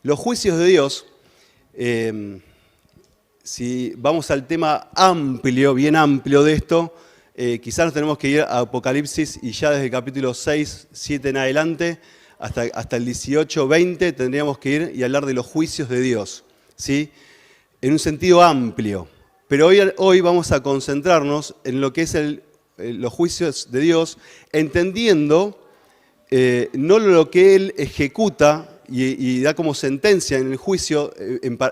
Los juicios de Dios, si vamos al tema amplio, bien amplio de esto, quizás nos tenemos que ir a Apocalipsis y ya desde el capítulo 6, 7 en adelante, hasta el 18, 20, tendríamos que ir y hablar de los juicios de Dios, ¿sí? En un sentido amplio. Pero hoy vamos a concentrarnos en lo que es los juicios de Dios, entendiendo no lo que Él ejecuta y da como sentencia en el juicio,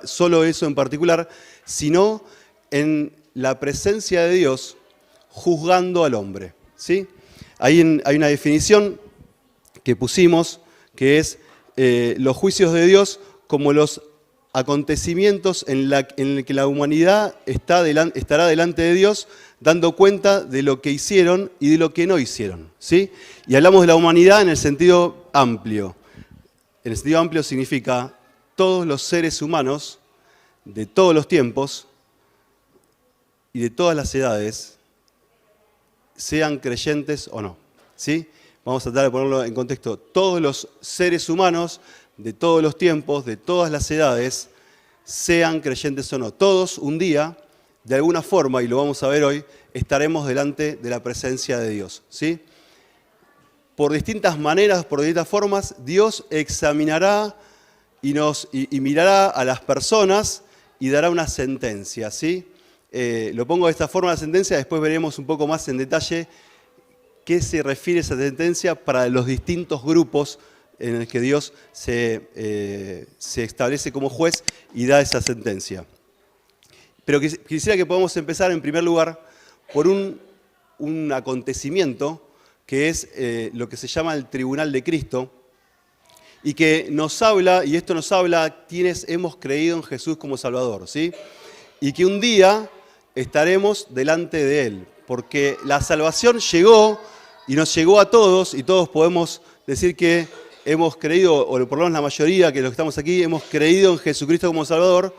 solo eso en particular, sino en la presencia de Dios juzgando al hombre, ¿sí? Hay una definición que pusimos, que es los juicios de Dios como los acontecimientos en el que la humanidad estará delante de Dios dando cuenta de lo que hicieron y de lo que no hicieron, ¿sí? Y hablamos de la humanidad en el sentido amplio. En el sentido amplio significa todos los seres humanos de todos los tiempos y de todas las edades, sean creyentes o no, ¿sí? Vamos a tratar de ponerlo en contexto. Todos los seres humanos de todos los tiempos, de todas las edades, sean creyentes o no. Todos un día, de alguna forma, y lo vamos a ver hoy, estaremos delante de la presencia de Dios, ¿sí? Por distintas maneras, por distintas formas, Dios examinará y mirará a las personas y dará una sentencia, ¿sí? Lo pongo de esta forma, la sentencia, después veremos un poco más en detalle qué se refiere esa sentencia para los distintos grupos en el que Dios se establece como juez y da esa sentencia. Pero quisiera que podamos empezar en primer lugar por un acontecimiento que es lo que se llama el Tribunal de Cristo y que nos habla, y esto nos habla quienes hemos creído en Jesús como Salvador, ¿sí? Y que un día estaremos delante de Él, porque la salvación llegó y nos llegó a todos y todos podemos decir que hemos creído, o por lo menos la mayoría que los que estamos aquí, hemos creído en Jesucristo como Salvador,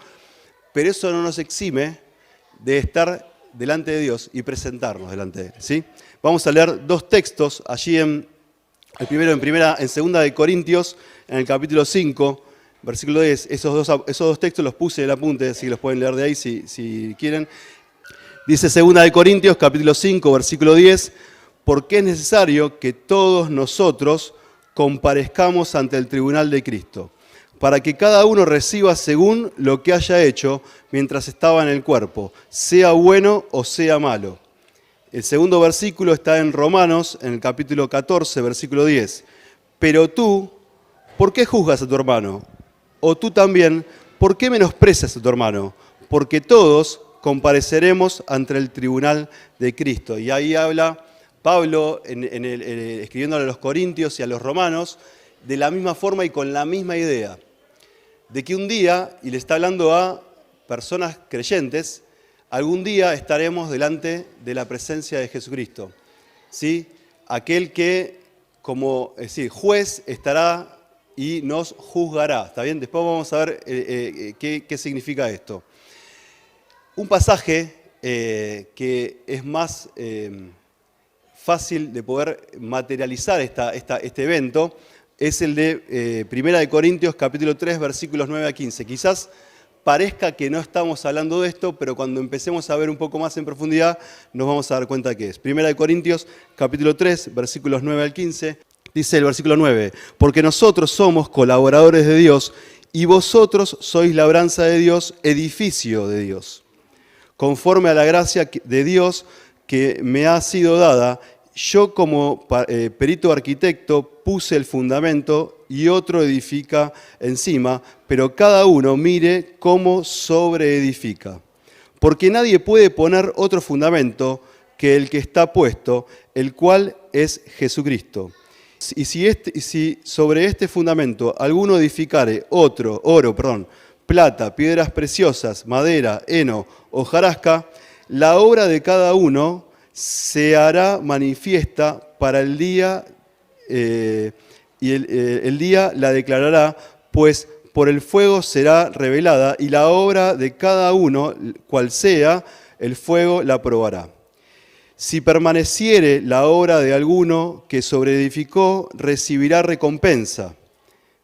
pero eso no nos exime de estar delante de Dios y presentarnos delante de Él, ¿sí? Vamos a leer dos textos allí el primero en segunda de Corintios, en el capítulo 5, versículo 10. Esos dos textos los puse en el apunte, así que los pueden leer de ahí si quieren. Dice segunda de Corintios, capítulo 5, versículo 10, porque es necesario que todos nosotros comparezcamos ante el tribunal de Cristo, para que cada uno reciba según lo que haya hecho mientras estaba en el cuerpo, sea bueno o sea malo. El segundo versículo está en Romanos, en el capítulo 14, versículo 10. Pero tú, ¿por qué juzgas a tu hermano? O tú también, ¿por qué menosprecias a tu hermano? Porque todos compareceremos ante el tribunal de Cristo. Y ahí habla Pablo, escribiéndole a los Corintios y a los Romanos, de la misma forma y con la misma idea, de que un día, y le está hablando a personas creyentes, algún día estaremos delante de la presencia de Jesucristo, ¿sí? Aquel que, como juez, estará y nos juzgará, ¿está bien? Después vamos a ver qué significa esto. Un pasaje que es más fácil de poder materializar este evento es el de 1 de Corintios, capítulo 3, versículos 9 a 15. Quizás parezca que no estamos hablando de esto, pero cuando empecemos a ver un poco más en profundidad, nos vamos a dar cuenta de qué es. 1 de Corintios, capítulo 3, versículos 9 al 15, dice el versículo 9, porque nosotros somos colaboradores de Dios y vosotros sois labranza de Dios, edificio de Dios. Conforme a la gracia de Dios que me ha sido dada, yo como perito arquitecto puse el fundamento y otro edifica encima, pero cada uno mire cómo sobreedifica. Porque nadie puede poner otro fundamento que el que está puesto, el cual es Jesucristo. Y si sobre este fundamento alguno edificare plata, piedras preciosas, madera, heno, hojarasca, la obra de cada uno se hará manifiesta para el día, y el día la declarará, pues por el fuego será revelada, y la obra de cada uno, cual sea, el fuego la probará. Si permaneciere la obra de alguno que sobreedificó, recibirá recompensa.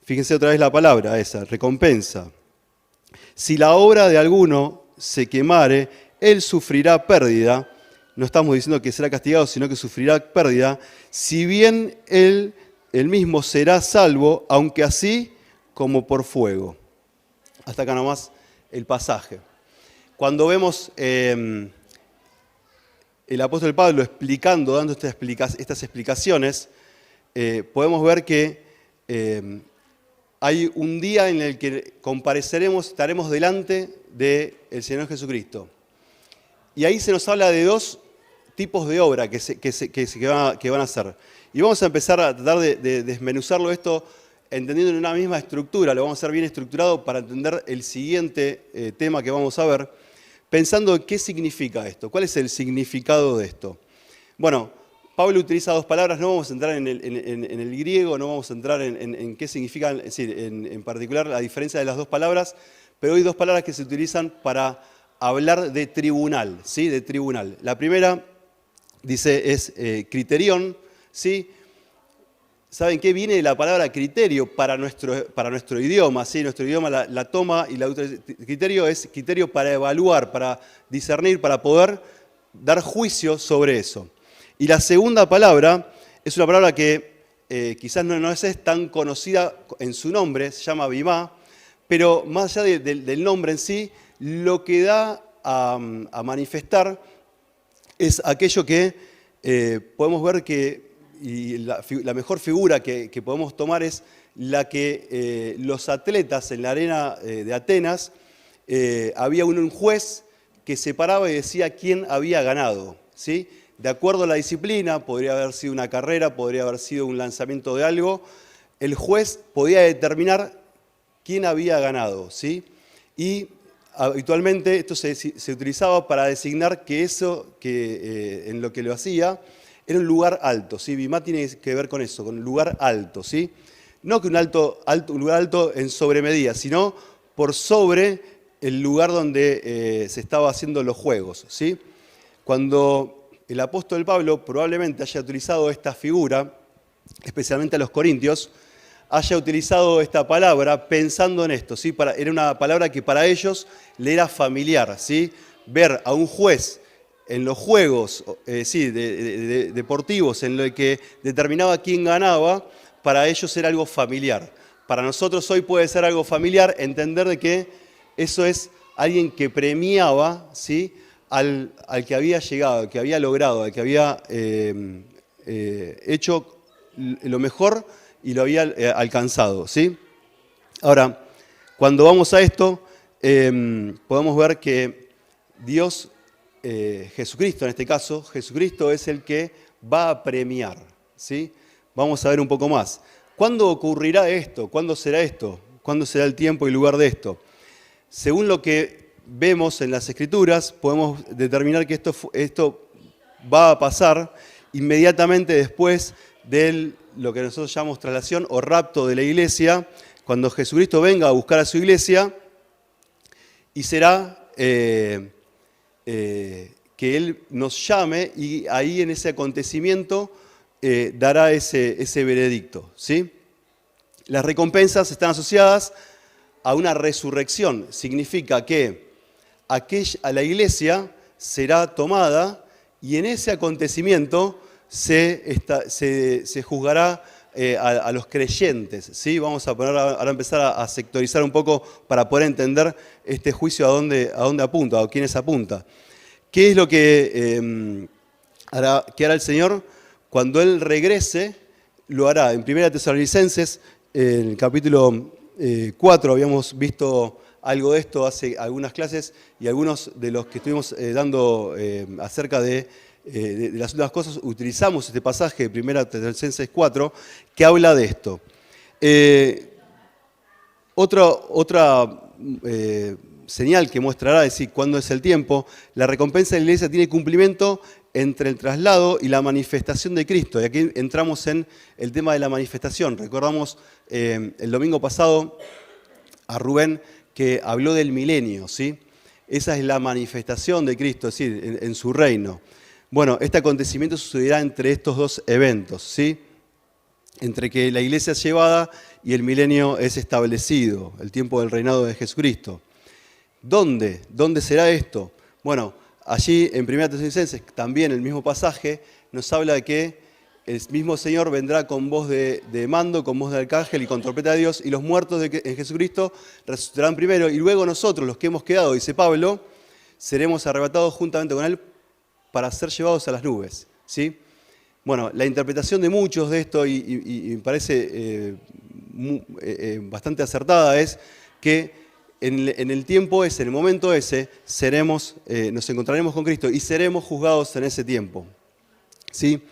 Fíjense otra vez la palabra esa, recompensa. Si la obra de alguno se quemare, él sufrirá pérdida. No estamos diciendo que será castigado, sino que sufrirá pérdida. Si bien él mismo será salvo, aunque así como por fuego. Hasta acá nomás el pasaje. Cuando vemos el apóstol Pablo explicando, dando estas explicaciones, podemos ver que hay un día en el que estaremos delante del Señor Jesucristo. Y ahí se nos habla de dos tipos de obra que van a hacer. Y vamos a empezar a tratar de desmenuzarlo esto entendiendo en una misma estructura. Lo vamos a hacer bien estructurado para entender el siguiente tema que vamos a ver, pensando en qué significa esto, cuál es el significado de esto. Bueno, Pablo utiliza dos palabras, no vamos a entrar en el griego, no vamos a entrar en qué significan, es decir, en particular la diferencia de las dos palabras, pero hay dos palabras que se utilizan para hablar de tribunal, ¿sí? De tribunal. La primera dice es criterión, ¿sí? ¿Saben qué? Viene de la palabra criterio para nuestro idioma, ¿sí? Nuestro idioma la toma y la utiliza. Criterio es criterio para evaluar, para discernir, para poder dar juicio sobre eso. Y la segunda palabra es una palabra que quizás no es tan conocida en su nombre, se llama bimá, pero más allá del nombre en sí, lo que da a manifestar es aquello que podemos ver que, y la mejor figura que podemos tomar es la que los atletas en la arena de Atenas, había un juez que se paraba y decía quién había ganado, ¿sí? De acuerdo a la disciplina, podría haber sido una carrera, podría haber sido un lanzamiento de algo, el juez podía determinar quién había ganado, ¿sí? Y habitualmente esto se utilizaba para designar que eso en lo que lo hacía era un lugar alto, ¿sí? Bimá tiene que ver con eso, con un lugar alto, ¿sí? No que un lugar alto en sobremedida, sino por sobre el lugar donde se estaba haciendo los juegos, ¿sí? Cuando el apóstol Pablo probablemente haya utilizado esta figura, especialmente a los corintios, haya utilizado esta palabra pensando en esto, ¿sí? Era una palabra que para ellos le era familiar, ¿sí? Ver a un juez en los juegos deportivos, en lo que determinaba quién ganaba, para ellos era algo familiar. Para nosotros hoy puede ser algo familiar entender de que eso es alguien que premiaba, ¿sí? al que había llegado, al que había logrado, al que había hecho lo mejor y lo había alcanzado, ¿sí? Ahora, cuando vamos a esto, podemos ver que Dios, Jesucristo en este caso, Jesucristo es el que va a premiar, ¿sí? Vamos a ver un poco más. ¿Cuándo ocurrirá esto? ¿Cuándo será esto? ¿Cuándo será el tiempo y lugar de esto? Según lo que vemos en las Escrituras, podemos determinar que esto va a pasar inmediatamente después de lo que nosotros llamamos traslación o rapto de la iglesia, cuando Jesucristo venga a buscar a su iglesia, y será que Él nos llame y ahí en ese acontecimiento dará ese veredicto, ¿sí? Las recompensas están asociadas a una resurrección. Significa que a la iglesia será tomada y en ese acontecimiento se juzgará a los creyentes, ¿sí? Vamos a ahora empezar a sectorizar un poco para poder entender este juicio a dónde apunta, a quiénes apunta. ¿Qué es lo que hará el Señor? Cuando Él regrese, lo hará. En 1 Tesalonicenses, en el capítulo 4, habíamos visto algo de esto hace algunas clases y algunos de los que estuvimos dando acerca de las últimas cosas, utilizamos este pasaje de 1 Tesalonicenses 4 que habla de esto. Otra señal que mostrará, es decir, cuándo es el tiempo, la recompensa de la iglesia tiene cumplimiento entre el traslado y la manifestación de Cristo. Y aquí entramos en el tema de la manifestación. Recordamos el domingo pasado a Rubén que habló del milenio, ¿sí? Esa es la manifestación de Cristo, es decir, en su reino. Bueno, este acontecimiento sucederá entre estos dos eventos, ¿sí? entre que la iglesia es llevada y el milenio es establecido, el tiempo del reinado de Jesucristo. ¿Dónde? ¿Dónde será esto? Bueno, allí en 1 Tesalonicenses, también el mismo pasaje, nos habla de que el mismo Señor vendrá con voz de mando, con voz de arcángel y con trompeta de Dios, y los muertos en Jesucristo resucitarán primero, y luego nosotros, los que hemos quedado, dice Pablo, seremos arrebatados juntamente con Él para ser llevados a las nubes, ¿sí? Bueno, la interpretación de muchos de esto, y me parece bastante acertada, es que en el tiempo ese, en el momento ese, nos encontraremos con Cristo y seremos juzgados en ese tiempo, ¿sí?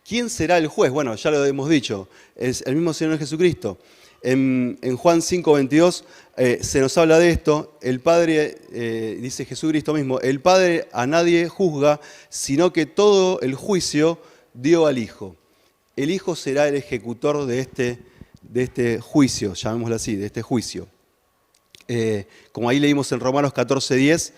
¿Quién será el juez? Bueno, ya lo hemos dicho, es el mismo Señor Jesucristo. En Juan 5:22 se nos habla de esto. El Padre, dice Jesucristo mismo, el Padre a nadie juzga, sino que todo el juicio dio al Hijo. El Hijo será el ejecutor de este juicio, llamémoslo así, de este juicio. Como ahí leímos en Romanos 14:10,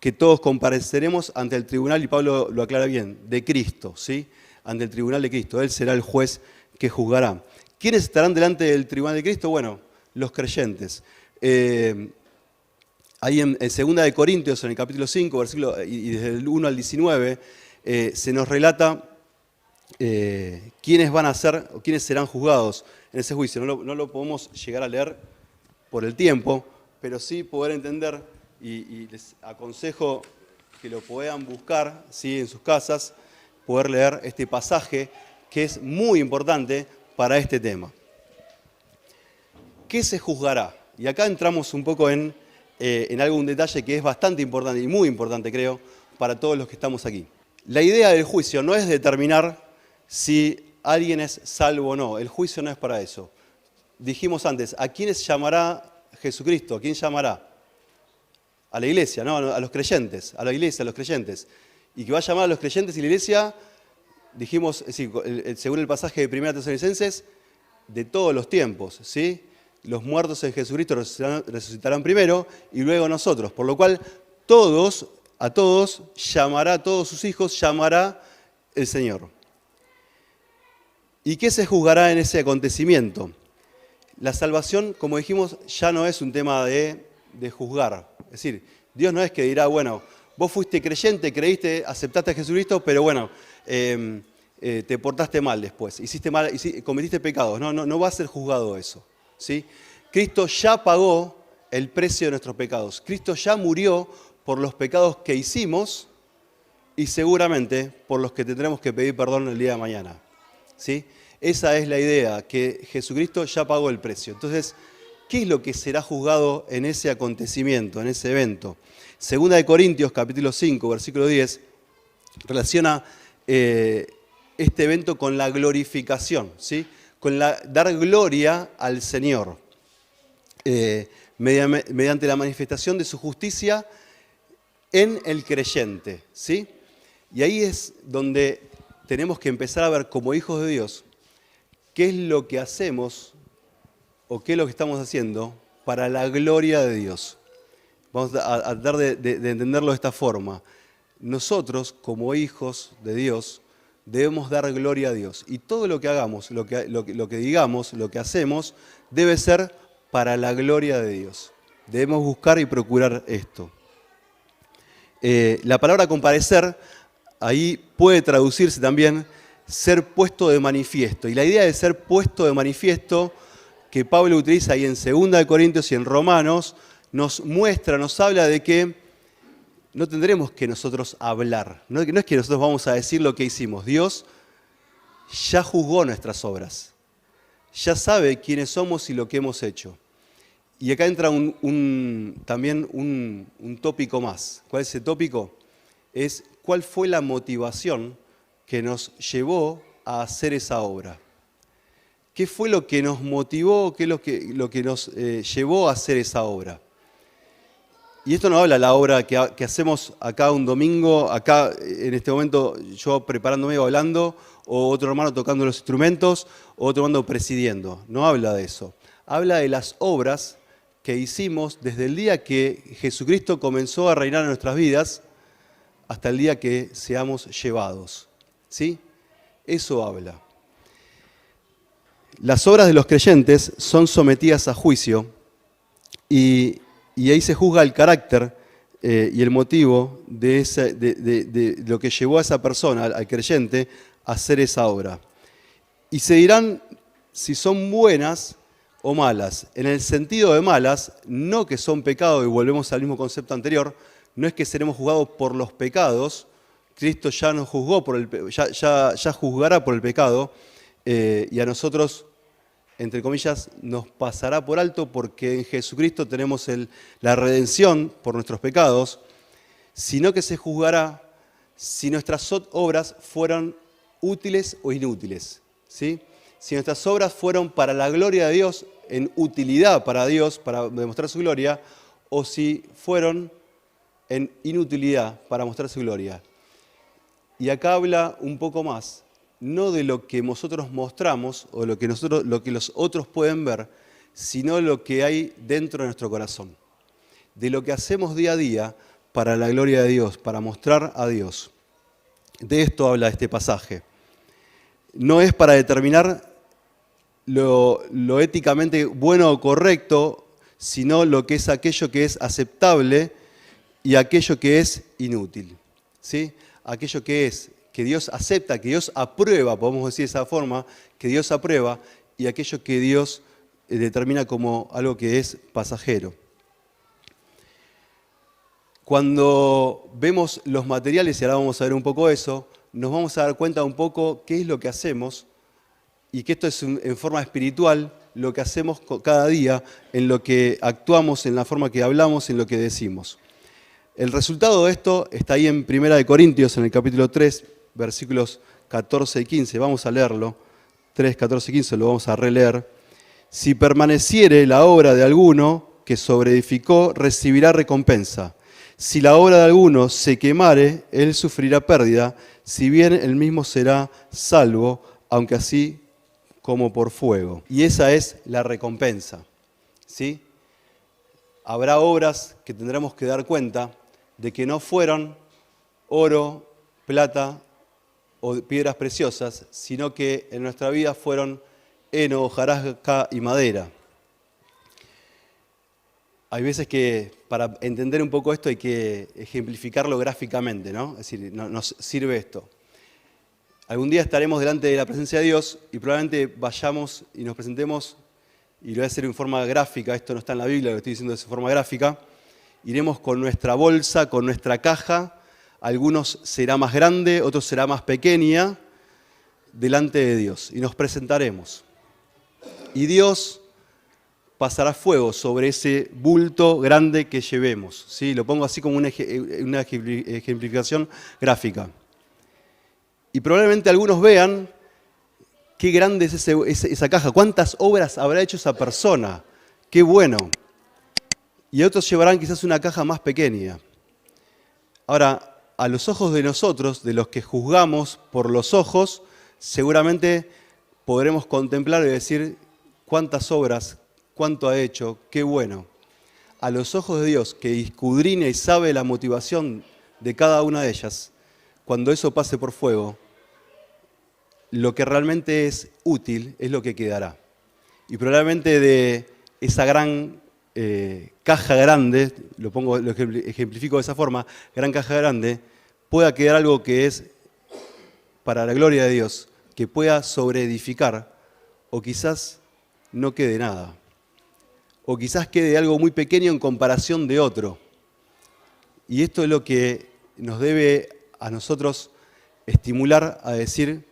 que todos compareceremos ante el tribunal, y Pablo lo aclara bien, de Cristo, ¿sí? Ante el tribunal de Cristo. Él será el juez que juzgará. ¿Quiénes estarán delante del tribunal de Cristo? Bueno, los creyentes. Ahí en 2 de Corintios, en el capítulo 5, versículo, y desde el 1 al 19, se nos relata quiénes van a ser o quiénes serán juzgados en ese juicio. No lo podemos llegar a leer por el tiempo, pero sí poder entender, y les aconsejo que lo puedan buscar, ¿sí?, en sus casas, poder leer este pasaje que es muy importante para este tema. ¿Qué se juzgará? Y acá entramos un poco en algún detalle que es bastante importante y muy importante, creo, para todos los que estamos aquí. La idea del juicio no es determinar si alguien es salvo o no. El juicio no es para eso. Dijimos antes, ¿a quiénes llamará Jesucristo? ¿A quién llamará? A la iglesia, ¿no? A los creyentes, a la iglesia, a los creyentes. Y que va a llamar a los creyentes y la iglesia, dijimos, según el pasaje de 1 Tesalonicenses, de todos los tiempos, ¿sí? Los muertos en Jesucristo resucitarán primero y luego nosotros. Por lo cual, a todos llamará, a todos sus hijos llamará el Señor. ¿Y qué se juzgará en ese acontecimiento? La salvación, como dijimos, ya no es un tema de juzgar. Es decir, Dios no es que dirá, bueno, vos fuiste creyente, creíste, aceptaste a Jesucristo, pero bueno, te portaste mal después, hiciste mal, cometiste pecados. No va a ser juzgado eso, ¿sí? Cristo ya pagó el precio de nuestros pecados. Cristo ya murió por los pecados que hicimos y seguramente por los que tendremos que pedir perdón el día de mañana, ¿sí? Esa es la idea, que Jesucristo ya pagó el precio. Entonces, ¿qué es lo que será juzgado en ese acontecimiento, en ese evento? 2 de Corintios, capítulo 5, versículo 10, relaciona este evento con la glorificación, ¿sí? Con dar gloria al Señor, mediante la manifestación de su justicia en el creyente, ¿sí? Y ahí es donde tenemos que empezar a ver como hijos de Dios qué es lo que hacemos o qué es lo que estamos haciendo para la gloria de Dios. Vamos a tratar de entenderlo de esta forma. Nosotros, como hijos de Dios, debemos dar gloria a Dios. Y todo lo que hagamos, lo que digamos, lo que hacemos, debe ser para la gloria de Dios. Debemos buscar y procurar esto. La palabra comparecer, ahí puede traducirse también ser puesto de manifiesto. Y la idea de ser puesto de manifiesto que Pablo utiliza ahí en 2 de Corintios y en Romanos, nos muestra, nos habla de que no tendremos que nosotros hablar. No es que nosotros vamos a decir lo que hicimos. Dios ya juzgó nuestras obras. Ya sabe quiénes somos y lo que hemos hecho. Y acá entra también un tópico más. ¿Cuál es ese tópico? Es cuál fue la motivación que nos llevó a hacer esa obra. ¿Qué fue lo que nos motivó? ¿Qué es lo que nos llevó a hacer esa obra? Y esto no habla de la obra que hacemos acá un domingo, acá en este momento yo preparándome o hablando, o otro hermano tocando los instrumentos, o otro hermano presidiendo. No habla de eso. Habla de las obras que hicimos desde el día que Jesucristo comenzó a reinar en nuestras vidas hasta el día que seamos llevados, ¿sí? Eso habla. Las obras de los creyentes son sometidas a juicio y ahí se juzga el carácter y el motivo de lo que llevó a esa persona, al creyente, a hacer esa obra. Y se dirán si son buenas o malas. En el sentido de malas, no que son pecados, y volvemos al mismo concepto anterior, no es que seremos juzgados por los pecados. Cristo ya nos juzgó ya juzgará por el pecado, y a nosotros, entre comillas, nos pasará por alto porque en Jesucristo tenemos la redención por nuestros pecados, sino que se juzgará si nuestras obras fueron útiles o inútiles, ¿sí? Si nuestras obras fueron para la gloria de Dios, en utilidad para Dios, para demostrar su gloria, o si fueron en inutilidad para mostrar su gloria. Y acá habla un poco más, no de lo que nosotros mostramos o lo que los otros pueden ver, sino lo que hay dentro de nuestro corazón. De lo que hacemos día a día para la gloria de Dios, para mostrar a Dios. De esto habla este pasaje. No es para determinar lo éticamente bueno o correcto, sino lo que es aquello que es aceptable y aquello que es inútil, ¿sí? Aquello que Dios acepta, que Dios aprueba, podemos decir de esa forma, que Dios aprueba, y aquello que Dios determina como algo que es pasajero. Cuando vemos los materiales, y ahora vamos a ver un poco eso, nos vamos a dar cuenta un poco qué es lo que hacemos, y que esto es en forma espiritual, lo que hacemos cada día, en lo que actuamos, en la forma que hablamos, en lo que decimos. El resultado de esto está ahí en 1 Corintios, en el capítulo 3, versículos 14 y 15. Vamos a leerlo. 3, 14 y 15, lo vamos a releer. Si permaneciere la obra de alguno que sobreedificó, recibirá recompensa. Si la obra de alguno se quemare, él sufrirá pérdida, si bien él mismo será salvo, aunque así como por fuego. Y esa es la recompensa, ¿sí? Habrá obras que tendremos que dar cuenta de que no fueron oro, plata o piedras preciosas, sino que en nuestra vida fueron heno, hojarasca y madera. Hay veces que para entender un poco esto hay que ejemplificarlo gráficamente, ¿no? Es decir, nos sirve esto. Algún día estaremos delante de la presencia de Dios y probablemente vayamos y nos presentemos, y lo voy a hacer en forma gráfica, esto no está en la Biblia, lo estoy diciendo de forma gráfica. Iremos con nuestra bolsa, con nuestra caja, algunos será más grande, otros será más pequeña, delante de Dios, y nos presentaremos. Y Dios pasará fuego sobre ese bulto grande que llevemos, ¿sí? Lo pongo así como una ejemplificación gráfica. Y probablemente algunos vean qué grande es esa caja, cuántas obras habrá hecho esa persona, qué bueno. Y otros llevarán quizás una caja más pequeña. Ahora, a los ojos de nosotros, de los que juzgamos por los ojos, seguramente podremos contemplar y decir cuántas obras, cuánto ha hecho, qué bueno. A los ojos de Dios, que escudriña y sabe la motivación de cada una de ellas, cuando eso pase por fuego, lo que realmente es útil es lo que quedará. Y probablemente de esa gran caja grande, lo ejemplifico de esa forma, gran caja grande, pueda quedar algo que es para la gloria de Dios, que pueda sobreedificar, o quizás no quede nada. O quizás quede algo muy pequeño en comparación de otro. Y esto es lo que nos debe a nosotros estimular a decir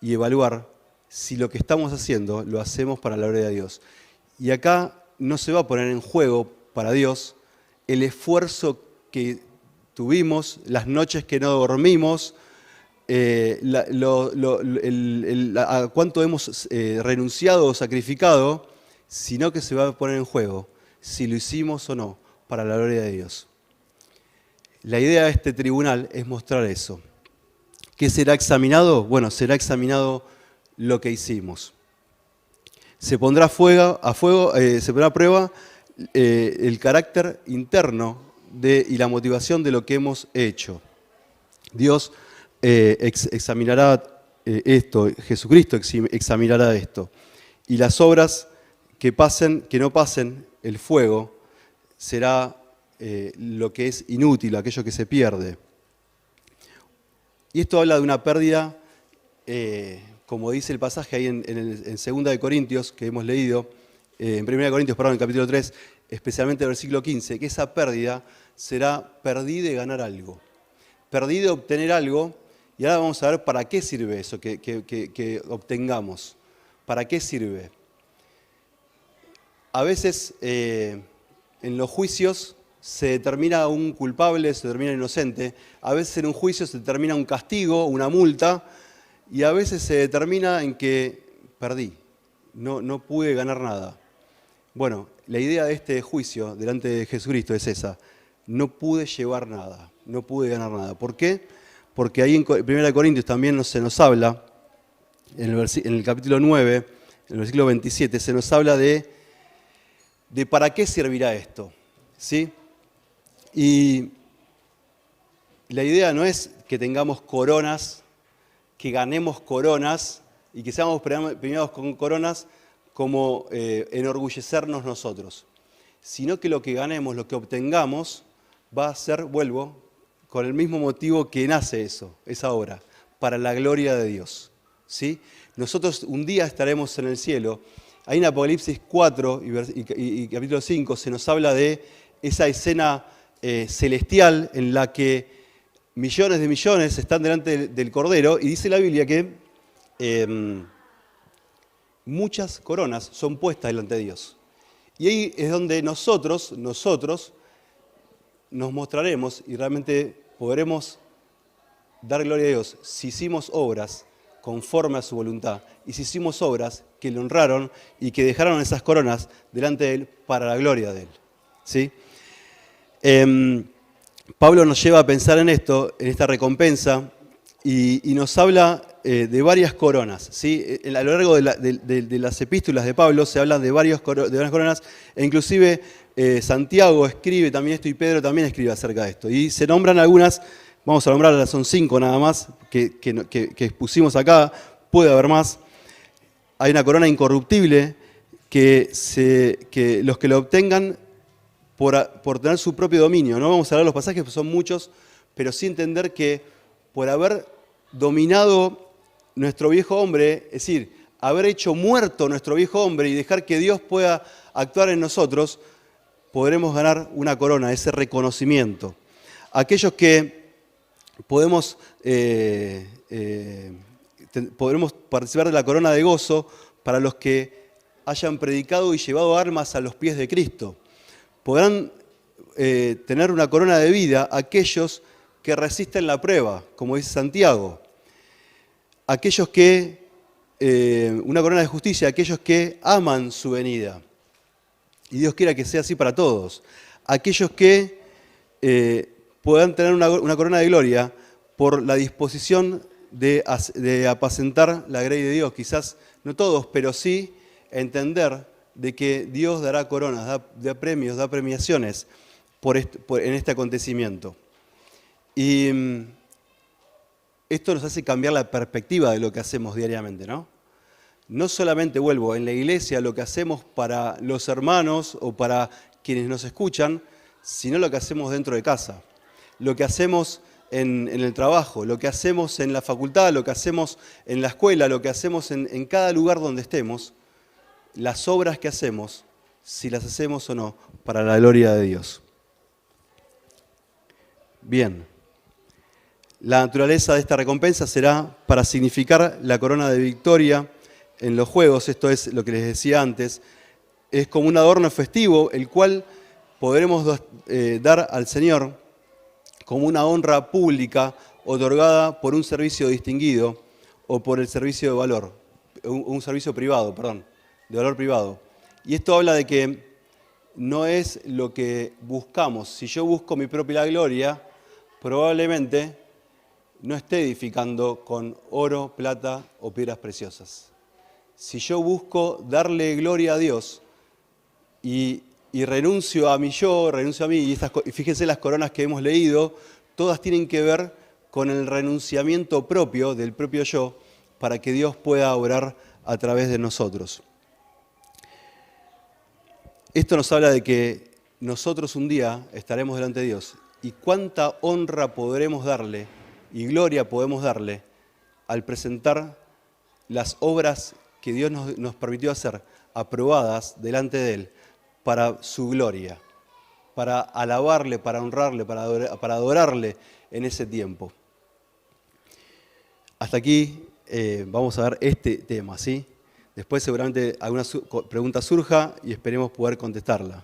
y evaluar si lo que estamos haciendo lo hacemos para la gloria de Dios. Y acá no se va a poner en juego para Dios el esfuerzo que tuvimos, las noches que no dormimos, a cuánto hemos renunciado o sacrificado, sino que se va a poner en juego si lo hicimos o no para la gloria de Dios. La idea de este tribunal es mostrar eso. ¿Qué será examinado? Bueno, será examinado lo que hicimos. Se pondrá se pondrá a prueba el carácter interno y la motivación de lo que hemos hecho. Dios examinará esto, Jesucristo examinará esto. y las obras que no pasen el fuego será lo que es inútil, aquello que se pierde. Y esto habla de una pérdida, como dice el pasaje ahí en 2 de Corintios, que hemos leído, en 1 de Corintios, perdón, en el capítulo 3, especialmente el versículo 15, que esa pérdida será perdí de ganar algo, perdí de obtener algo, y ahora vamos a ver para qué sirve eso que obtengamos, para qué sirve. A veces en los juicios se determina un culpable, se determina inocente, a veces en un juicio se determina un castigo, una multa, y a veces se determina en que perdí, no pude ganar nada. Bueno, la idea de este juicio delante de Jesucristo es esa: no pude llevar nada, no pude ganar nada. ¿Por qué? Porque ahí en 1 Corintios también se nos habla, en el capítulo 9, en el versículo 27, se nos habla de para qué servirá esto, ¿sí? Y la idea no es que tengamos coronas, que ganemos coronas y que seamos premiados con coronas como enorgullecernos nosotros, sino que lo que ganemos, lo que obtengamos, va a ser, vuelvo, con el mismo motivo que nace esa obra, para la gloria de Dios, ¿sí? Nosotros un día estaremos en el cielo. Ahí en Apocalipsis 4 y capítulo 5 se nos habla de esa escena celestial en la que millones de millones están delante del Cordero, y dice la Biblia que muchas coronas son puestas delante de Dios. Y ahí es donde nosotros nos mostraremos y realmente podremos dar gloria a Dios si hicimos obras conforme a su voluntad y si hicimos obras que le honraron y que dejaron esas coronas delante de Él para la gloria de Él, ¿sí? Pablo nos lleva a pensar en esto, en esta recompensa, y nos habla de varias coronas, ¿sí? A lo largo de las epístolas de Pablo se hablan de varias coronas, e inclusive Santiago escribe también esto y Pedro también escribe acerca de esto. Y se nombran algunas, vamos a nombrarlas, son 5 nada más, que expusimos acá, puede haber más. Hay una corona incorruptible que los que la obtengan por tener su propio dominio. No vamos a hablar de los pasajes, pues son muchos, pero sí entender que por haber dominado nuestro viejo hombre, es decir, haber hecho muerto nuestro viejo hombre y dejar que Dios pueda actuar en nosotros, podremos ganar una corona, ese reconocimiento. Aquellos que podremos participar de la corona de gozo para los que hayan predicado y llevado armas a los pies de Cristo. Podrán tener una corona de vida aquellos que resisten la prueba, como dice Santiago. Aquellos que, una corona de justicia, aquellos que aman su venida. Y Dios quiera que sea así para todos. Aquellos que puedan tener una corona de gloria por la disposición de apacentar la grey de Dios. Quizás no todos, pero sí entender de que Dios dará coronas, da premios, da premiaciones en este acontecimiento. Y esto nos hace cambiar la perspectiva de lo que hacemos diariamente, ¿no? No solamente, vuelvo, en la iglesia lo que hacemos para los hermanos o para quienes nos escuchan, sino lo que hacemos dentro de casa, lo que hacemos en el trabajo, lo que hacemos en la facultad, lo que hacemos en la escuela, lo que hacemos en cada lugar donde estemos, las obras que hacemos, si las hacemos o no, para la gloria de Dios. Bien, la naturaleza de esta recompensa será para significar la corona de victoria en los juegos. Esto es lo que les decía antes, es como un adorno festivo, el cual podremos dar al Señor como una honra pública otorgada por un servicio distinguido o por el servicio de valor, un servicio privado, perdón, de valor privado. Y esto habla de que no es lo que buscamos. Si yo busco mi propia gloria, probablemente no esté edificando con oro, plata o piedras preciosas. Si yo busco darle gloria a Dios y renuncio a mi yo, renuncio a mí, y fíjense las coronas que hemos leído, todas tienen que ver con el renunciamiento propio, del propio yo, para que Dios pueda obrar a través de nosotros. Esto nos habla de que nosotros un día estaremos delante de Dios y cuánta honra podremos darle y gloria podemos darle al presentar las obras que Dios nos permitió hacer, aprobadas delante de Él, para su gloria, para alabarle, para honrarle, para adorarle en ese tiempo. Hasta aquí vamos a ver este tema, ¿sí? Después seguramente alguna pregunta surja y esperemos poder contestarla.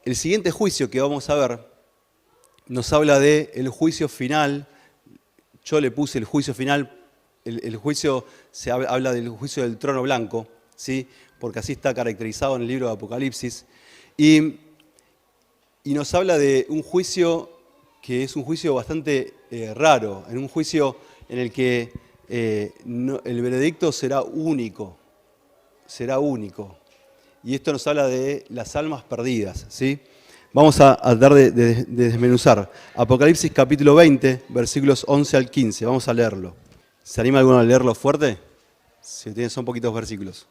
El siguiente juicio que vamos a ver nos habla del juicio final. Yo le puse el juicio final, el juicio habla del juicio del trono blanco, ¿sí? Porque así está caracterizado en el libro de Apocalipsis. Y nos habla de un juicio que es un juicio bastante raro, en un juicio en el que el veredicto será único. Y esto nos habla de las almas perdidas, ¿sí? Vamos a tratar de desmenuzar. Apocalipsis capítulo 20, versículos 11 al 15. Vamos a leerlo. ¿Se anima alguno a leerlo fuerte? Si tienen, son poquitos versículos.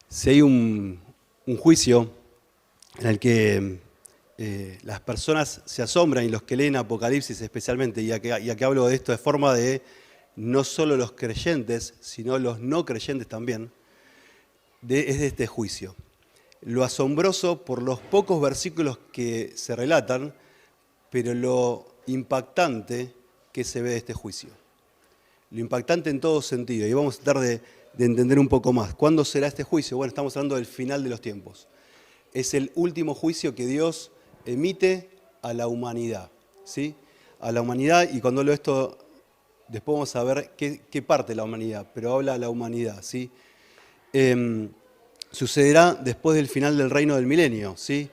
Si hay un juicio en el que las personas se asombran, y los que leen Apocalipsis especialmente, y aquí hablo de esto de forma de no solo los creyentes, sino los no creyentes también, es de este juicio. Lo asombroso por los pocos versículos que se relatan, pero lo impactante que se ve de este juicio. Lo impactante en todo sentido, y vamos a tratar de entender un poco más. ¿Cuándo será este juicio? Bueno, estamos hablando del final de los tiempos. Es el último juicio que Dios emite a la humanidad, ¿sí? A la humanidad, y cuando hablo de esto, después vamos a ver qué parte de la humanidad, pero habla a la humanidad, ¿sí? Sucederá después del final del reino del milenio, ¿sí?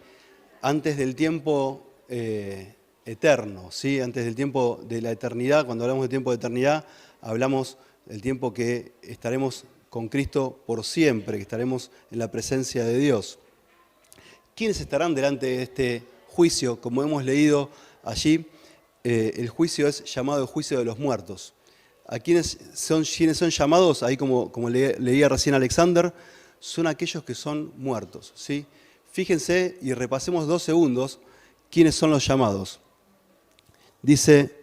Antes del tiempo eterno, ¿sí? Antes del tiempo de la eternidad. Cuando hablamos del tiempo de eternidad, hablamos del tiempo que estaremos con Cristo por siempre, que estaremos en la presencia de Dios. ¿Quiénes estarán delante de este juicio? Como hemos leído allí, el juicio es llamado el juicio de los muertos. ¿A quiénes son llamados? Ahí como leía recién Alexander, son aquellos que son muertos, ¿sí? Fíjense y repasemos 2 segundos quiénes son los llamados. Dice,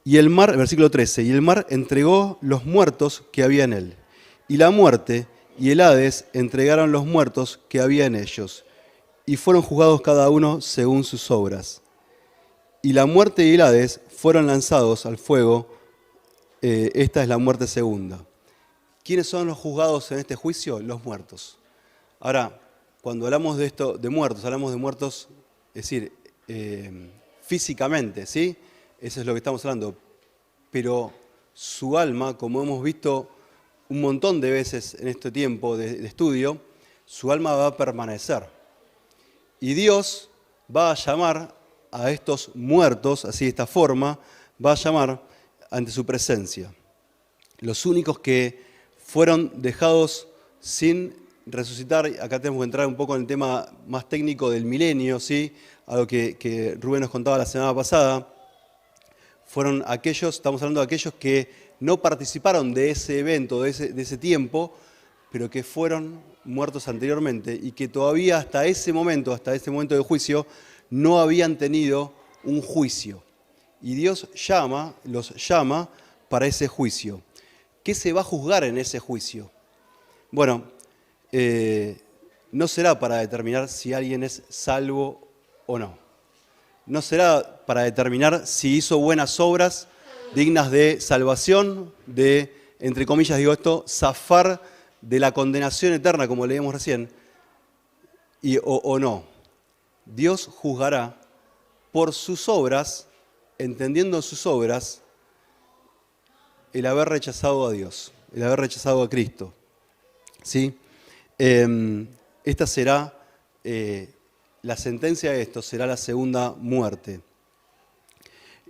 y el mar, versículo 13, y el mar entregó los muertos que había en él, y la muerte y el Hades entregaron los muertos que había en ellos, y fueron juzgados cada uno según sus obras. Y la muerte y el Hades fueron lanzados al fuego. Esta es la muerte segunda. ¿Quiénes son los juzgados en este juicio? Los muertos. Ahora, cuando hablamos de esto, de muertos, hablamos de muertos, es decir, físicamente, ¿sí? Eso es lo que estamos hablando. Pero su alma, como hemos visto un montón de veces en este tiempo de estudio, su alma va a permanecer. Y Dios va a llamar a estos muertos, así de esta forma, va a llamar ante su presencia. Los únicos que fueron dejados sin resucitar, acá tenemos que entrar un poco en el tema más técnico del milenio, ¿sí? Algo que Rubén nos contaba la semana pasada, fueron aquellos, estamos hablando de aquellos que no participaron de ese evento, de ese tiempo, pero que fueron muertos anteriormente y que todavía hasta ese momento de juicio, no habían tenido un juicio. Y Dios los llama para ese juicio. ¿Qué se va a juzgar en ese juicio? Bueno, no será para determinar si alguien es salvo o no. No será para determinar si hizo buenas obras dignas de salvación, de, entre comillas digo esto, zafar de la condenación eterna, como leímos recién, o no. Dios juzgará por sus obras, entendiendo sus obras, el haber rechazado a Dios, el haber rechazado a Cristo. ¿Sí? Esta será, la sentencia de esto será la segunda muerte.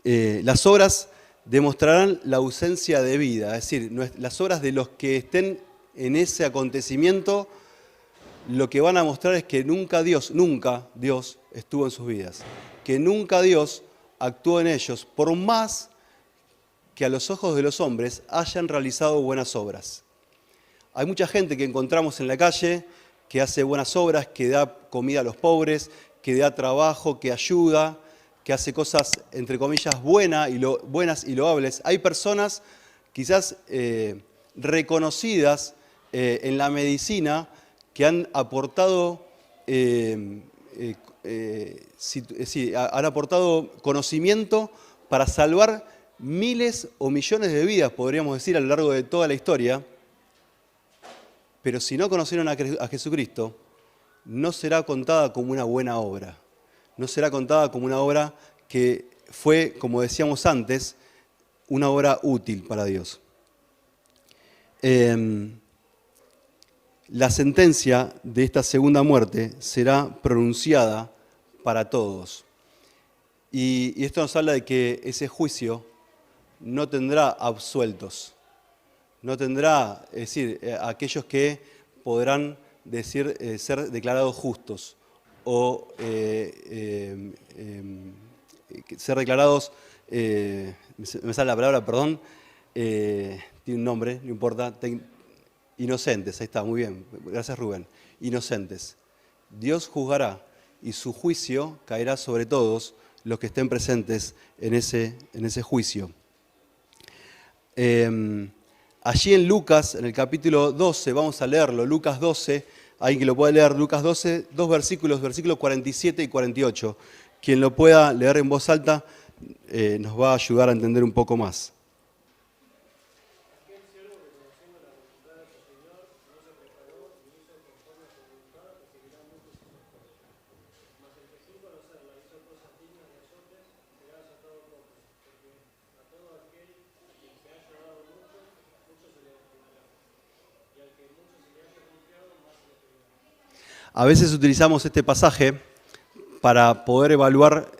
Las obras demostrarán la ausencia de vida, es decir, las obras de los que estén en ese acontecimiento, lo que van a mostrar es que nunca Dios estuvo en sus vidas, que nunca Dios actuó en ellos, por más que a los ojos de los hombres hayan realizado buenas obras. Hay mucha gente que encontramos en la calle que hace buenas obras, que da comida a los pobres, que da trabajo, que ayuda, que hace cosas, entre comillas, buenas y loables. Hay personas quizás reconocidas en la medicina que han aportado, han aportado conocimiento para salvar miles o millones de vidas, podríamos decir, a lo largo de toda la historia. Pero si no conocieron a Jesucristo, no será contada como una buena obra. No será contada como una obra que fue, como decíamos antes, una obra útil para Dios. La sentencia de esta segunda muerte será pronunciada para todos. Y esto nos habla de que ese juicio no tendrá absueltos. No tendrá, es decir, aquellos que podrán decir ser declarados justos o ser declarados, me sale la palabra, perdón, tiene un nombre, no importa, inocentes, ahí está, muy bien, gracias Rubén, inocentes. Dios juzgará y su juicio caerá sobre todos los que estén presentes en ese juicio. Allí en Lucas, en el capítulo 12, vamos a leerlo, Lucas 12, alguien que lo pueda leer, Lucas 12, dos versículos 47 y 48. Quien lo pueda leer en voz alta nos va a ayudar a entender un poco más. A veces utilizamos este pasaje para poder evaluar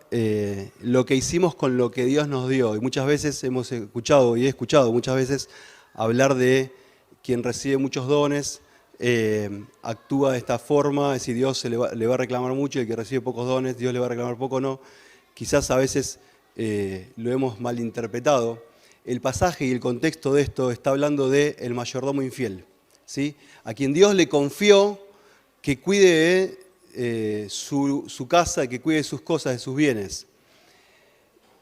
lo que hicimos con lo que Dios nos dio. Y muchas veces hemos escuchado, y he escuchado muchas veces, hablar de quien recibe muchos dones, actúa de esta forma, es decir, Dios le va a reclamar mucho, y el que recibe pocos dones, Dios le va a reclamar poco, no. Quizás a veces lo hemos malinterpretado. El pasaje y el contexto de esto está hablando del mayordomo infiel, ¿sí? A quien Dios le confió que cuide su casa, que cuide sus cosas, de sus bienes.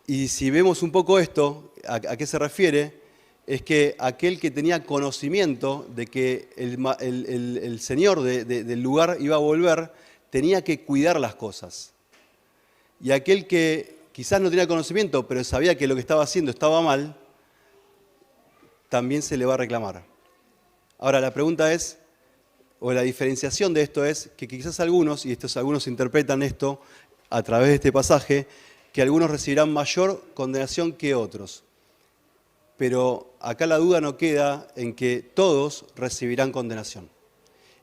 Y si vemos un poco esto, ¿a qué se refiere? Es que aquel que tenía conocimiento de que el señor del lugar iba a volver, tenía que cuidar las cosas. Y aquel que quizás no tenía conocimiento, pero sabía que lo que estaba haciendo estaba mal, también se le va a reclamar. Ahora, la pregunta es, o la diferenciación de esto es que quizás algunos, y algunos interpretan esto a través de este pasaje, que algunos recibirán mayor condenación que otros. Pero acá la duda no queda en que todos recibirán condenación.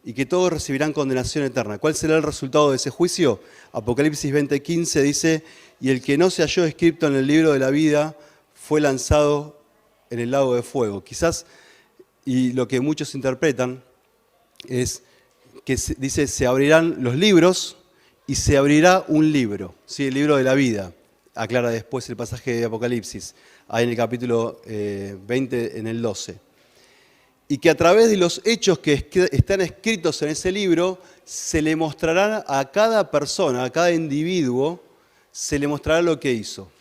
Y que todos recibirán condenación eterna. ¿Cuál será el resultado de ese juicio? Apocalipsis 20:15 dice, y el que no se halló escrito en el libro de la vida fue lanzado en el lago de fuego. Quizás, y lo que muchos interpretan, es que dice, se abrirán los libros y se abrirá un libro, ¿sí? El libro de la vida, aclara después el pasaje de Apocalipsis, ahí en el capítulo 20, en el 12. Y que a través de los hechos que están escritos en ese libro, se le mostrará a cada persona, a cada individuo, se le mostrará lo que hizo.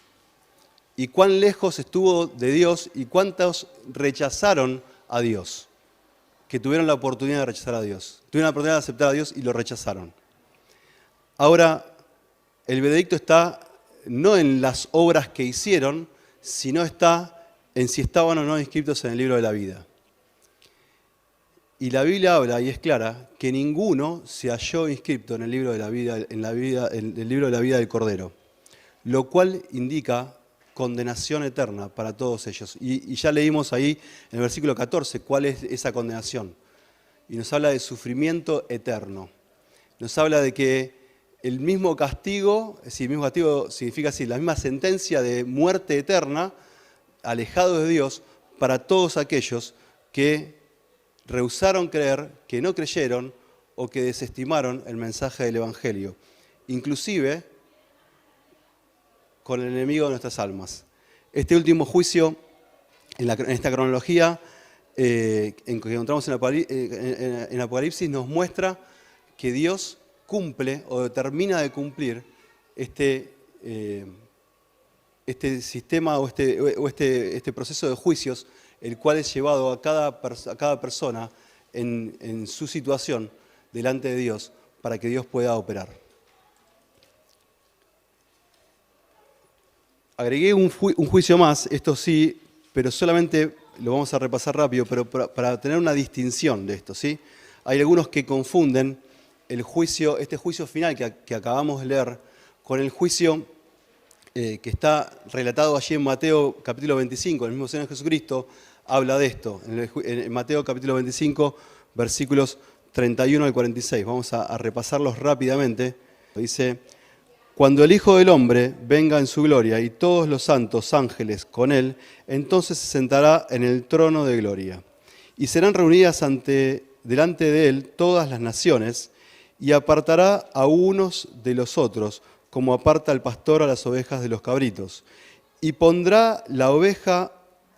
Y cuán lejos estuvo de Dios y cuántos rechazaron a Dios. que tuvieron la oportunidad de rechazar a Dios. Tuvieron la oportunidad de aceptar a Dios y lo rechazaron. Ahora, el veredicto está no en las obras que hicieron, sino está en si estaban o no inscritos en el libro de la vida. Y la Biblia habla, y es clara, que ninguno se halló inscrito en el libro de la vida, en el libro de la vida del Cordero, lo cual indica condenación eterna para todos ellos. Y ya leímos ahí en el versículo 14 cuál es esa condenación. Y nos habla de sufrimiento eterno. Nos habla de que el mismo castigo, es decir, el mismo castigo significa así, la misma sentencia de muerte eterna, alejados de Dios, para todos aquellos que rehusaron creer, que no creyeron o que desestimaron el mensaje del Evangelio, inclusive con el enemigo de nuestras almas. Este último juicio, en esta cronología que encontramos en Apocalipsis, nos muestra que Dios cumple o termina de cumplir este sistema o este proceso de juicios, el cual es llevado a cada persona en su situación delante de Dios para que Dios pueda operar. Agregué un juicio más, esto sí, pero solamente lo vamos a repasar rápido, pero para tener una distinción de esto, ¿sí? Hay algunos que confunden este juicio final que acabamos de leer con el juicio que está relatado allí en Mateo capítulo 25, el mismo Señor Jesucristo habla de esto, en Mateo capítulo 25, versículos 31 al 46. Vamos a repasarlos rápidamente. Dice: cuando el Hijo del Hombre venga en su gloria y todos los santos ángeles con él, entonces se sentará en el trono de gloria. Y serán reunidas delante de él todas las naciones, y apartará a unos de los otros, como aparta el pastor a las ovejas de los cabritos. Y pondrá la oveja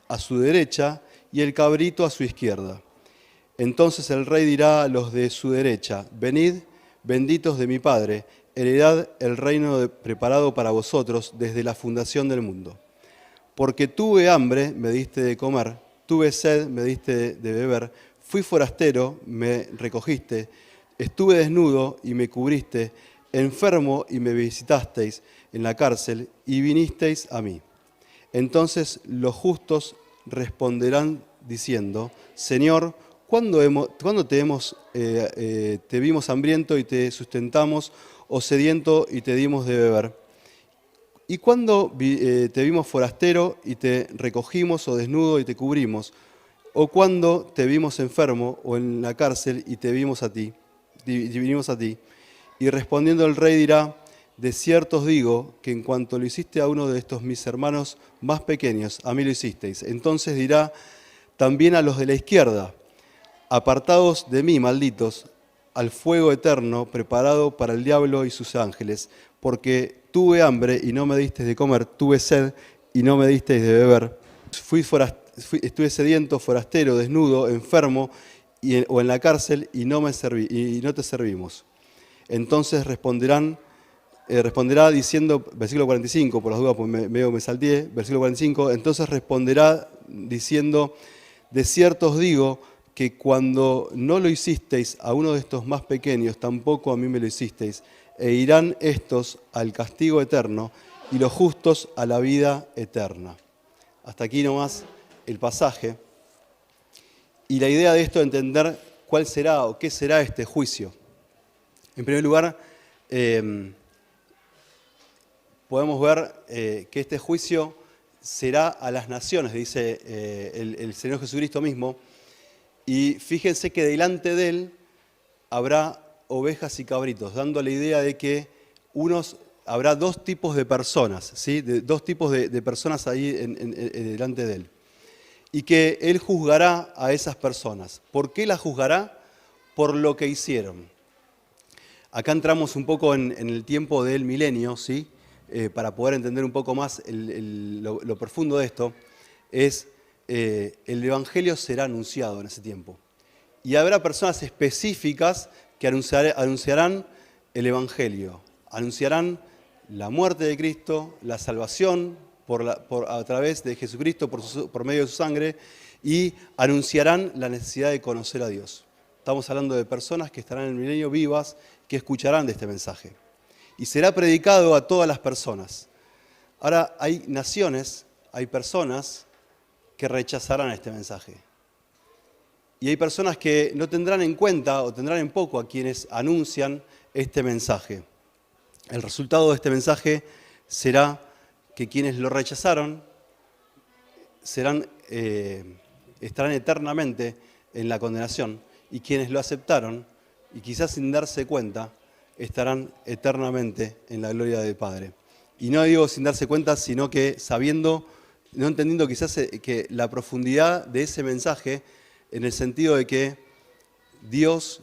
a su derecha y el cabrito a su izquierda. Entonces el rey dirá a los de su derecha: venid, benditos de mi Padre, heredad el reino preparado para vosotros desde la fundación del mundo. Porque tuve hambre, me diste de comer, tuve sed, me diste de beber, fui forastero, me recogiste, estuve desnudo y me cubriste, enfermo y me visitasteis en la cárcel y vinisteis a mí. Entonces los justos responderán diciendo: Señor, ¿cuándo te vimos hambriento y te sustentamos, o sediento y te dimos de beber? ¿Y cuándo te vimos forastero y te recogimos, o desnudo y te cubrimos? ¿O cuándo te vimos enfermo o en la cárcel y vinimos a ti? Y respondiendo el rey dirá: de cierto os digo que en cuanto lo hiciste a uno de estos mis hermanos más pequeños, a mí lo hicisteis. Entonces dirá también a los de la izquierda: apartaos de mí, malditos, al fuego eterno preparado para el diablo y sus ángeles, porque tuve hambre y no me disteis de comer, tuve sed y no me disteis de beber, estuve sediento, forastero, desnudo, enfermo o en la cárcel y no te servimos. Entonces responderá diciendo, versículo 45, por las dudas, porque me salteé, versículo 45, entonces responderá diciendo: de cierto os digo que cuando no lo hicisteis a uno de estos más pequeños, tampoco a mí me lo hicisteis. E irán estos al castigo eterno y los justos a la vida eterna. Hasta aquí nomás el pasaje. Y la idea de esto es entender cuál será o qué será este juicio. En primer lugar, podemos ver que este juicio será a las naciones, dice el Señor Jesucristo mismo. Y fíjense que delante de él habrá ovejas y cabritos, dando la idea de que habrá dos tipos de personas, ¿sí? Dos tipos de personas ahí delante de él. Y que él juzgará a esas personas. ¿Por qué las juzgará? Por lo que hicieron. Acá entramos un poco en el tiempo del milenio, ¿sí? Para poder entender un poco más lo profundo de esto. El Evangelio será anunciado en ese tiempo. Y habrá personas específicas que anunciarán el Evangelio. Anunciarán la muerte de Cristo, la salvación a través de Jesucristo por medio de su sangre, y anunciarán la necesidad de conocer a Dios. Estamos hablando de personas que estarán en el milenio vivas, que escucharán de este mensaje. Y será predicado a todas las personas. Ahora, hay naciones, hay personas que rechazarán este mensaje. Y hay personas que no tendrán en cuenta o tendrán en poco a quienes anuncian este mensaje. El resultado de este mensaje será que quienes lo rechazaron estarán eternamente en la condenación, y quienes lo aceptaron, y quizás sin darse cuenta, estarán eternamente en la gloria del Padre. Y no digo sin darse cuenta, sino que sabiendo, no entendiendo quizás que la profundidad de ese mensaje, en el sentido de que Dios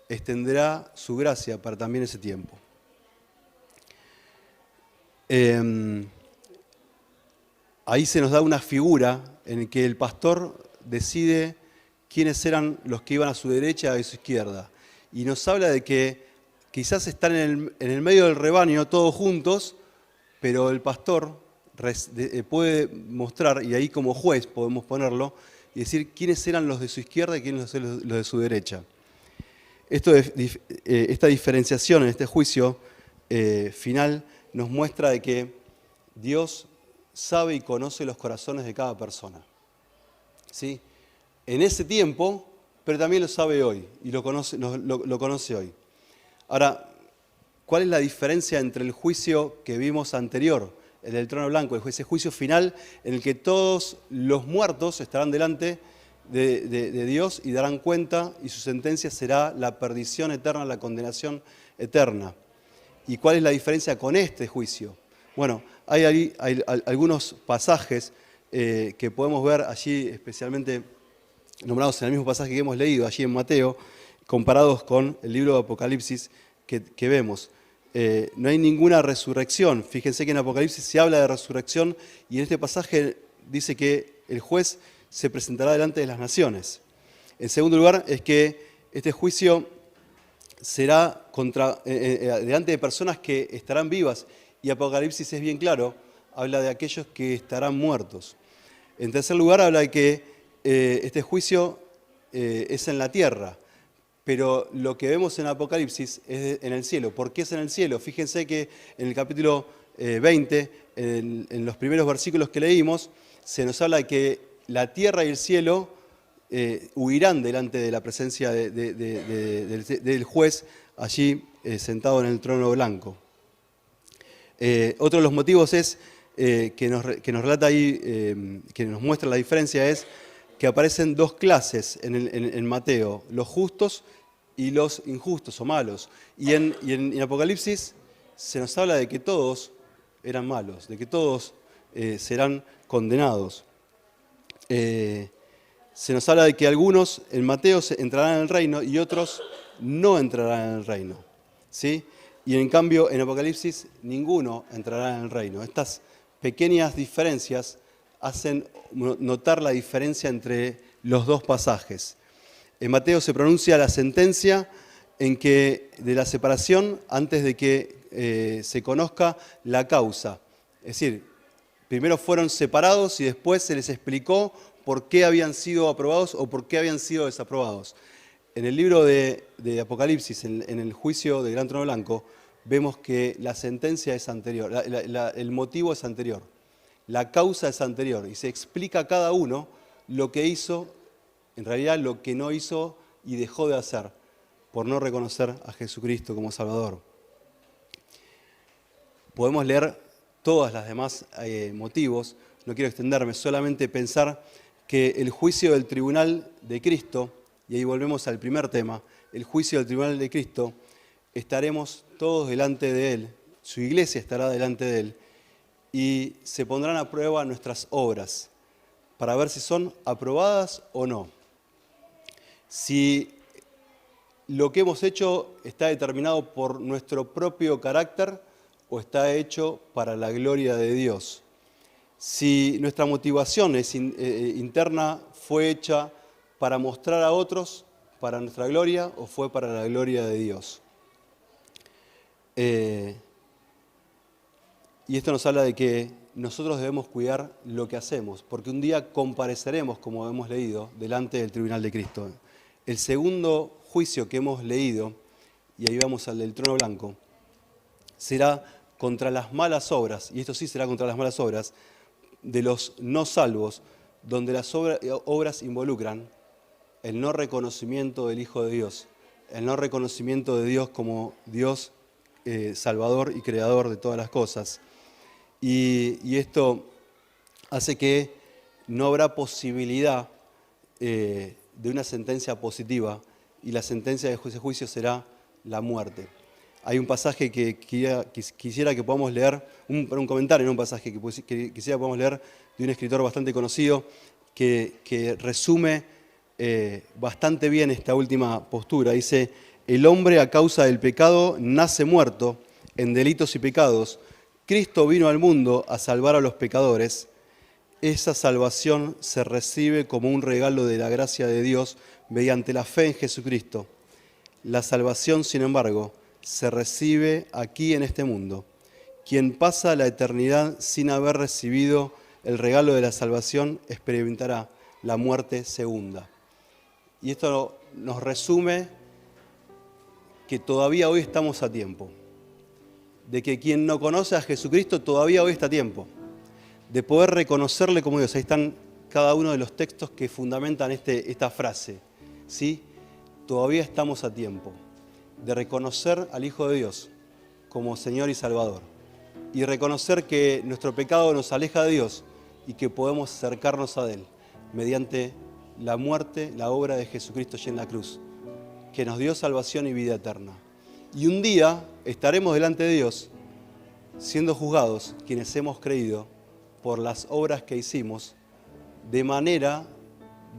extenderá su gracia para también ese tiempo. Ahí se nos da una figura en que el pastor decide quiénes eran los que iban a su derecha y a su izquierda. Y nos habla de que quizás están en el medio del rebaño todos juntos, pero el pastor puede mostrar, y ahí como juez podemos ponerlo, y decir quiénes eran los de su izquierda y quiénes eran los de su derecha. Esta diferenciación en este juicio final nos muestra de que Dios sabe y conoce los corazones de cada persona. ¿Sí? En ese tiempo, pero también lo sabe hoy y lo conoce hoy. Ahora, ¿cuál es la diferencia entre el juicio que vimos anterior, el del trono blanco, ese juicio final en el que todos los muertos estarán delante de Dios y darán cuenta, y su sentencia será la perdición eterna, la condenación eterna? ¿Y cuál es la diferencia con este juicio? Bueno, hay algunos pasajes que podemos ver allí, especialmente nombrados en el mismo pasaje que hemos leído allí en Mateo, comparados con el libro de Apocalipsis que vemos. No hay ninguna resurrección. Fíjense que en Apocalipsis se habla de resurrección, y en este pasaje dice que el juez se presentará delante de las naciones. En segundo lugar, es que este juicio será delante de personas que estarán vivas, y Apocalipsis es bien claro, habla de aquellos que estarán muertos. En tercer lugar, habla de que este juicio es en la tierra, pero lo que vemos en Apocalipsis es en el cielo. ¿Por qué es en el cielo? Fíjense que en el capítulo 20, en los primeros versículos que leímos, se nos habla de que la tierra y el cielo huirán delante de la presencia del juez allí sentado en el trono blanco. Otro de los motivos es que nos relata ahí, que nos muestra la diferencia, es que aparecen dos clases en Mateo, los justos y los injustos o malos. Y en Apocalipsis se nos habla de que todos eran malos, de que todos serán condenados. Se nos habla de que algunos en Mateo entrarán en el reino y otros no entrarán en el reino, ¿sí? Y en cambio en Apocalipsis ninguno entrará en el reino. Estas pequeñas diferencias hacen notar la diferencia entre los dos pasajes. En Mateo se pronuncia la sentencia de la separación antes de que se conozca la causa. Es decir, primero fueron separados y después se les explicó por qué habían sido aprobados o por qué habían sido desaprobados. En el libro de Apocalipsis, en el juicio del Gran Trono Blanco, vemos que la sentencia es anterior, el motivo es anterior, la causa es anterior, y se explica a cada uno lo que hizo, en realidad lo que no hizo y dejó de hacer por no reconocer a Jesucristo como Salvador. Podemos leer todas las demás motivos, no quiero extenderme, solamente pensar que el juicio del tribunal de Cristo, y ahí volvemos al primer tema, el juicio del tribunal de Cristo, estaremos todos delante de Él, su iglesia estará delante de Él, y se pondrán a prueba nuestras obras para ver si son aprobadas o no. Si lo que hemos hecho está determinado por nuestro propio carácter o está hecho para la gloria de Dios. Si nuestra motivación interna fue hecha para mostrar a otros para nuestra gloria o fue para la gloria de Dios. Y esto nos habla de que nosotros debemos cuidar lo que hacemos, porque un día compareceremos, como hemos leído, delante del tribunal de Cristo. El segundo juicio que hemos leído, y ahí vamos al del trono blanco, será contra las malas obras, y esto sí será contra las malas obras, de los no salvos, donde las obras involucran el no reconocimiento del Hijo de Dios, el no reconocimiento de Dios como Dios Salvador y Creador de todas las cosas. Y esto hace que no habrá posibilidad de una sentencia positiva, y la sentencia de ese juicio será la muerte. Hay un pasaje que quisiera que podamos leer, un comentario, no un pasaje, que quisiera que podamos leer de un escritor bastante conocido que resume bastante bien esta última postura. Dice: el hombre a causa del pecado nace muerto en delitos y pecados. Cristo vino al mundo a salvar a los pecadores. Esa salvación se recibe como un regalo de la gracia de Dios mediante la fe en Jesucristo. La salvación, sin embargo, se recibe aquí en este mundo. Quien pasa la eternidad sin haber recibido el regalo de la salvación experimentará la muerte segunda. Y esto nos resume que todavía hoy estamos a tiempo. De que quien no conoce a Jesucristo todavía hoy está a tiempo. De poder reconocerle como Dios. Ahí están cada uno de los textos que fundamentan esta frase. ¿Sí? Todavía estamos a tiempo de reconocer al Hijo de Dios como Señor y Salvador, y reconocer que nuestro pecado nos aleja de Dios y que podemos acercarnos a Él mediante la muerte, la obra de Jesucristo allí en la cruz, que nos dio salvación y vida eterna. Y un día estaremos delante de Dios siendo juzgados quienes hemos creído por las obras que hicimos, de manera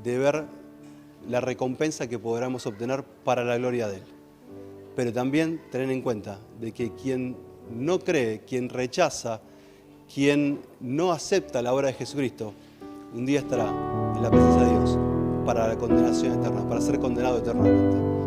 de ver la recompensa que podremos obtener para la gloria de Él. Pero también tener en cuenta de que quien no cree, quien rechaza, quien no acepta la obra de Jesucristo, un día estará en la presencia de Dios para la condenación eterna, para ser condenado eternamente.